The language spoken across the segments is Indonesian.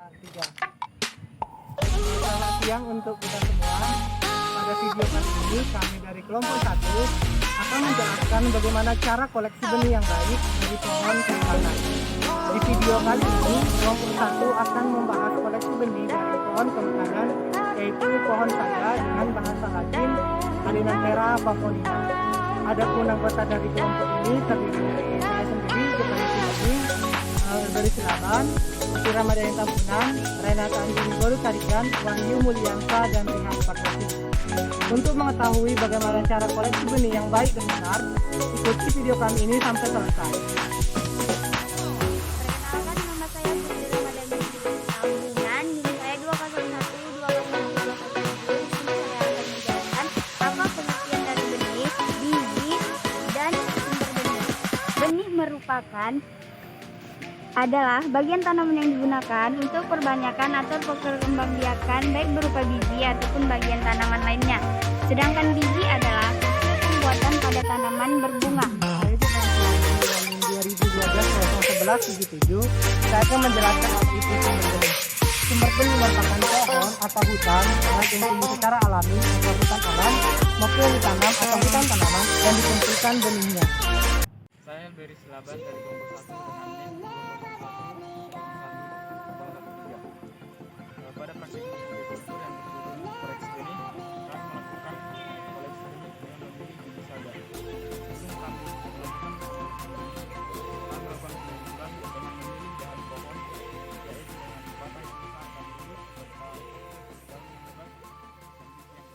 Tiga. Selamat siang untuk kita semua. Pada video kali ini kami dari kelompok 1 akan menjelaskan bagaimana cara koleksi benih yang baik dari pohon kemasan. Di video kali ini kelompok 1 akan membahas koleksi benih dari pohon kemasan, yaitu pohon saga dengan bahasa Latin Alinanthera pavonina. Adapun anggota dari kelompok ini terdiri dari saya sendiri, dari Silaban, Putri Ramadhani Tambunan, Renata Anjini Boru Tarikan, Wahyu Mulyansa, dan Rehan Parkasi. Untuk mengetahui bagaimana cara koleksi benih yang baik dan benar, ikuti video kami ini sampai selesai. Perkenalkan, nama saya Putri Ramadhani Tambunan, NIM saya 2012022. Di sini saya akan menjelaskan apa pengertian dari benih, biji, dan sumber benih. Benih merupakan adalah bagian tanaman yang digunakan untuk perbanyakkan atau perkembangbiakan baik berupa biji ataupun bagian tanaman lainnya. Sedangkan biji adalah proses pembuatan pada tanaman berbunga. Saya di tahun 2012-11-77, saya akan menjelaskan apa itu sumber benih. Sumber benih merupakan pohon atau hutan yang tumbuh secara alami atau hutan alam maupun ditanam atau hutan tanaman dan dikumpulkan benihnya. Saya dari Silaban dari kelompok 1 dengan NIM 2011113. Pada praktik kultur yang berjudul koleksi benih, kami melakukan koleksi benih dengan memilih biji saga. Sebelum kami melakukan penyembuhan dengan memilih bahan pohon, yaitu dengan batang yang besar dan hidup serta daun yang lebat dan biji yang benih.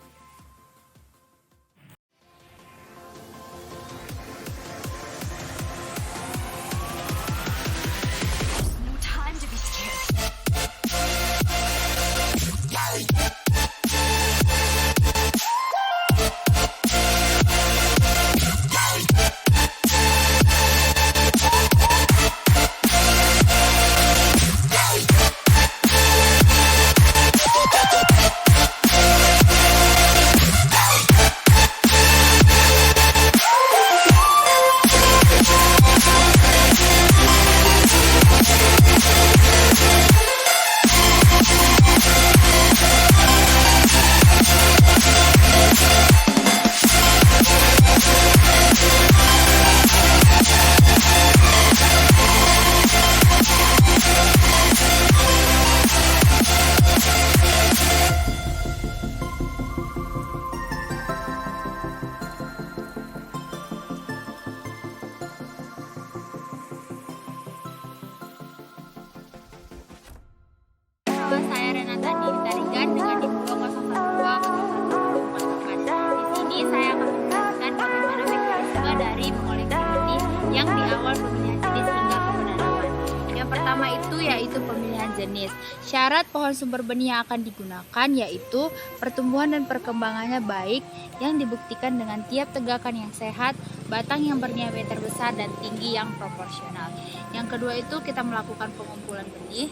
Nama saya Renata Anjini Tarikan dengan NIM 2012044. Di sini saya akan menjelaskan bagaimana mekanisme dari mengoleksi benih yang di awal pemilihan jenis hingga penanaman. Yang pertama itu yaitu pemilihan jenis. Syarat pohon sumber benih yang akan digunakan yaitu pertumbuhan dan perkembangannya baik yang dibuktikan dengan tiap tegakan yang sehat, batang yang berdiameter besar, dan tinggi yang proporsional. Yang kedua itu kita melakukan pengumpulan benih.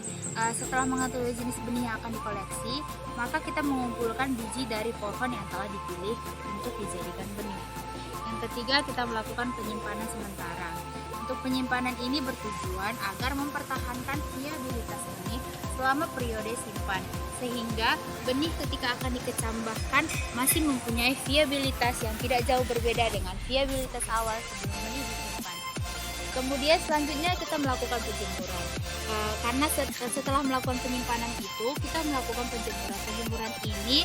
Setelah mengetahui jenis benih yang akan dikoleksi, maka kita mengumpulkan biji dari pohon yang telah dipilih untuk dijadikan benih. Yang ketiga, kita melakukan penyimpanan sementara. Untuk penyimpanan ini bertujuan agar mempertahankan viabilitas benih selama periode simpan, sehingga benih ketika akan dikecambahkan masih mempunyai viabilitas yang tidak jauh berbeda dengan viabilitas awal sebelum benih disimpan. Kemudian selanjutnya kita melakukan penjemuran. Karena setelah melakukan penyimpanan itu, kita melakukan penjemuran. Penjemuran ini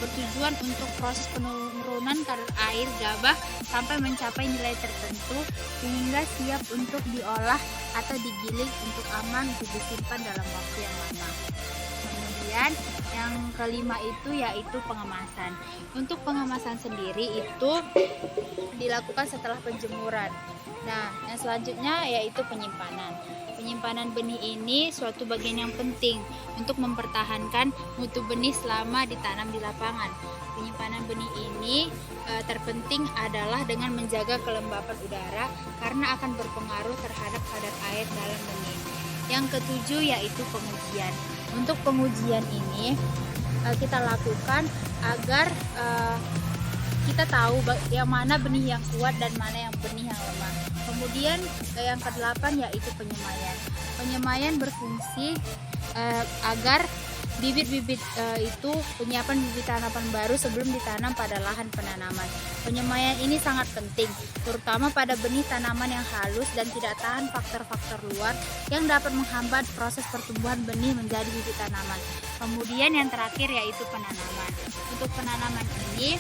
bertujuan untuk proses penurunan kadar air gabah sampai mencapai nilai tertentu sehingga siap untuk diolah atau digiling untuk aman untuk disimpan dalam waktu yang lama. Kemudian yang kelima itu yaitu pengemasan. Untuk pengemasan sendiri itu dilakukan setelah penjemuran. Nah, yang selanjutnya yaitu penyimpanan. Penyimpanan benih ini suatu bagian yang penting untuk mempertahankan mutu benih selama ditanam di lapangan. Penyimpanan benih ini terpenting adalah dengan menjaga kelembapan udara karena akan berpengaruh terhadap kadar air dalam benih. Yang ketujuh yaitu pengujian. Untuk pengujian ini kita lakukan agar kita tahu yang mana benih yang kuat dan mana yang benih yang lemah. Kemudian yang kedelapan yaitu penyemaian. Penyemaian berfungsi agar bibit-bibit itu penyiapan bibit tanaman baru sebelum ditanam pada lahan penanaman. Penyemaian ini sangat penting, terutama pada benih tanaman yang halus dan tidak tahan faktor-faktor luar yang dapat menghambat proses pertumbuhan benih menjadi bibit tanaman. Kemudian yang terakhir yaitu penanaman. Untuk penanaman ini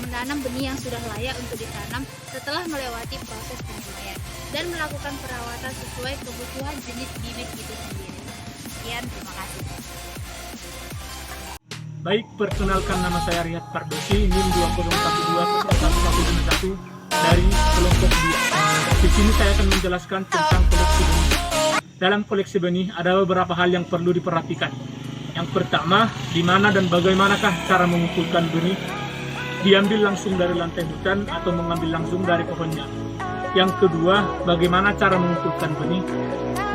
menanam benih yang sudah layak untuk ditanam setelah melewati proses penyemaian dan melakukan perawatan sesuai kebutuhan jenis bibit itu sendiri. Sekian, terima kasih. Baik, perkenalkan nama saya Riyad Pardosi, NIM 20121111 dari kelompok 2. Di sini saya akan menjelaskan tentang koleksi benih. Dalam koleksi benih ada beberapa hal yang perlu diperhatikan. Yang pertama, di mana dan bagaimanakah cara mengumpulkan benih? Diambil langsung dari lantai hutan atau mengambil langsung dari pohonnya. Yang kedua, bagaimana cara mengumpulkan benih?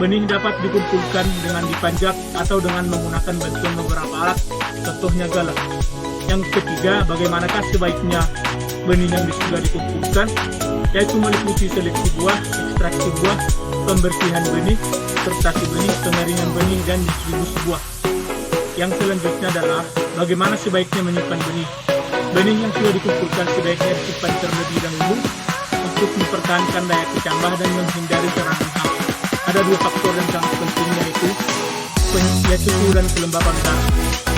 Benih dapat dikumpulkan dengan dipanjat atau dengan menggunakan bantuan beberapa alat, contohnya galang. Yang ketiga, bagaimanakah sebaiknya benih yang sudah dikumpulkan? Yaitu meliputi seleksi buah, ekstraksi buah, pembersihan benih, sertasi benih, pengeringan benih, dan distribusi buah. Yang selanjutnya adalah bagaimana sebaiknya menyimpan benih. Benih yang sudah dikumpulkan sebaiknya disimpan terlebih dahulu untuk mempertahankan daya kecambah dan menghindari serangan hama. Ada dua faktor yang sangat penting yaitu suhu dan kelembapan tanah.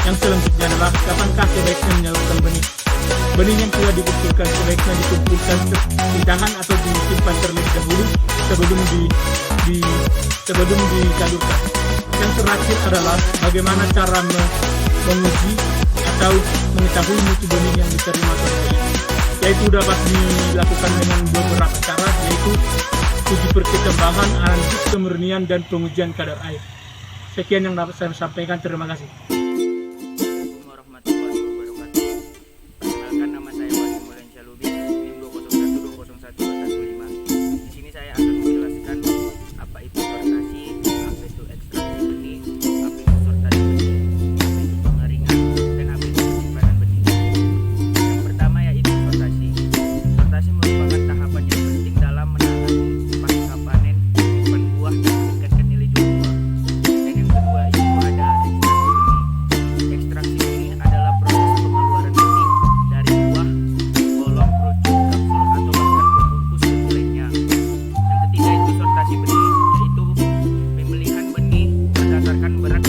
Yang selanjutnya adalah kapankah sebaiknya menyalurkan benih. Benih yang sudah dikumpulkan sebaiknya dikumpulkan ditahan atau disimpan terlebih dahulu sebelum disalurkan. Yang terakhir adalah bagaimana cara menguji atau mengetahui mutu benih yang diterima tersebut. Yaitu dapat dilakukan dengan beberapa cara, yaitu uji perkecambahan, analisis kemurnian, dan pengujian kadar air. Sekian yang dapat saya sampaikan. Terima kasih. Assalamualaikum warahmatullahi wabarakatuh. Perkenalkan, nama saya Wahyu Mulan Syalubi, NIM 2012011115. Di sini saya akan menjelaskan apa itu sortasi, apa itu ekstraksi benih, apa itu sortasi benih, apa itu pengeringan, dan apa itu penyimpanan benih. Yang pertama yaitu sortasi. Sortasi merupakan tahapan yang penting dalam menangani pasca panen, menyimpan buah, dan meningkatkan nilai jual buah. Dan yang kedua itu ada ekstraksi benih. Ekstraksi benih adalah proses pengeluaran benih dari buah, bolong, kerucut, kapsul, atau bahkan pembungkus benih lainnya. Yang ketiga itu sortasi benih, yaitu pemilihan benih berdasarkan berat